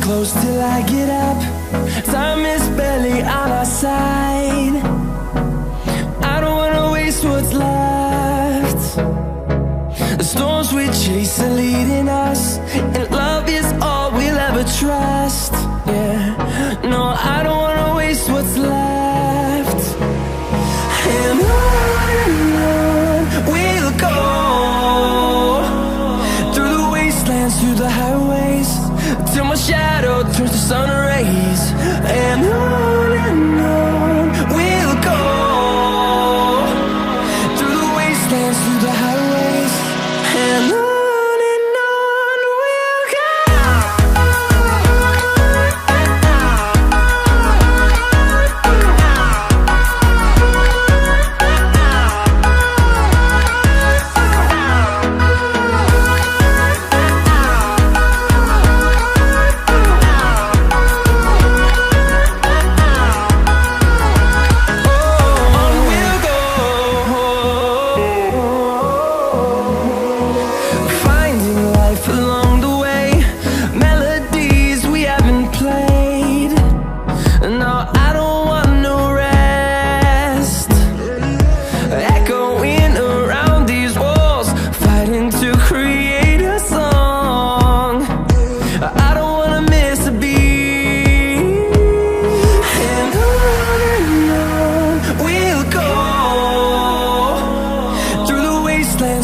close till I get up. Time is barely on our side. I don't wanna waste what's left. The storms we chase are leading us, and love is all we'll ever trust. Yeah, no, I don't wanna waste what's left. And on we'll go, through the wastelands, through the highways, till my shadow turns to sun rays. And on we'll go, through the wastelands, through the highways, and on we'll go.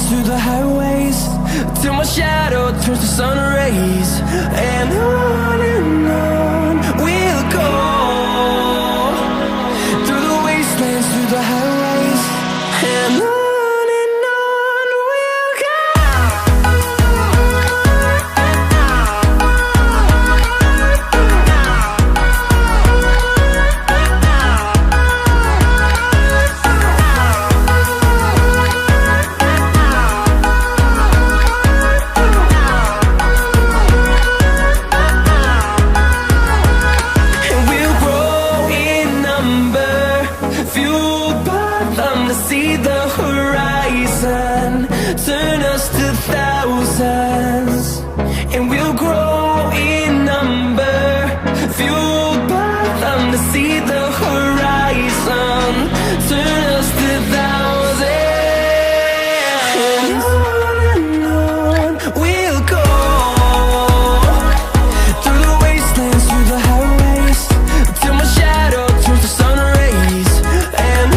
Through the highways, till my shadow turns to sun rays. And on we'll go, through the wastelands, through the highways, and on we'll go. See the horizon, turn us to thousands, and we'll grow in number, fueled by them. To see the horizon, turn us to thousands, and on we'll go, through the wastelands, through the highways, till my shadow turns to sun rays. And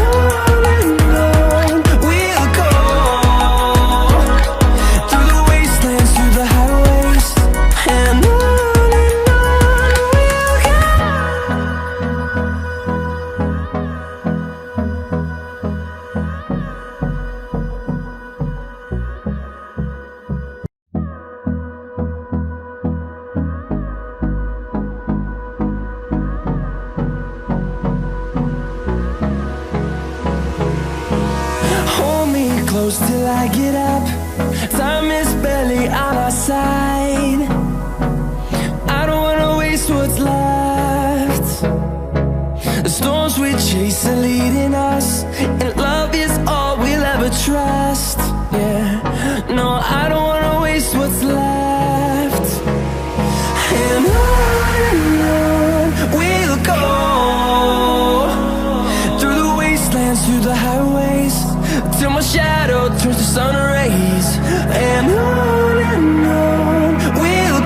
close till I get up. Time is barely on our side. I don't wanna waste what's left. The storms we chase are leading us, and love is all we'll ever trust. Yeah, no, I don't wanna waste what's left. And on we'll go, through the wastelands, through the highways, till my shadow turns to sun rays. And on we'll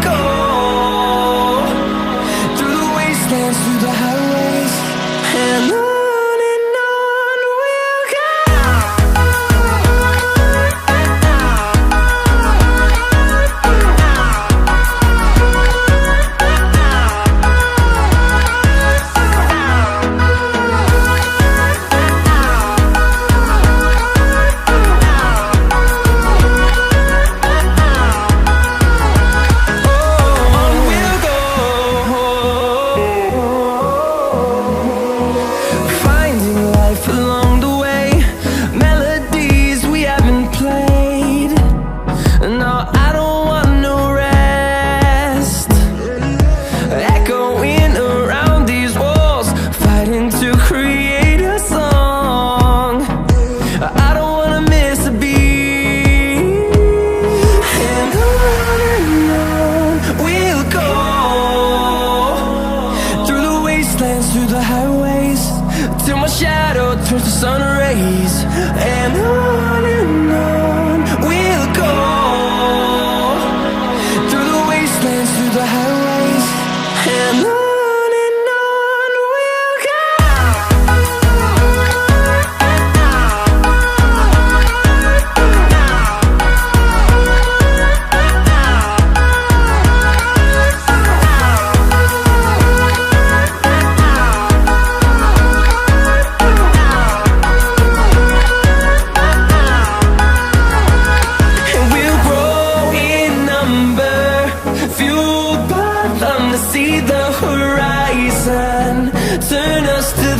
fathom to see the horizon. Turn us to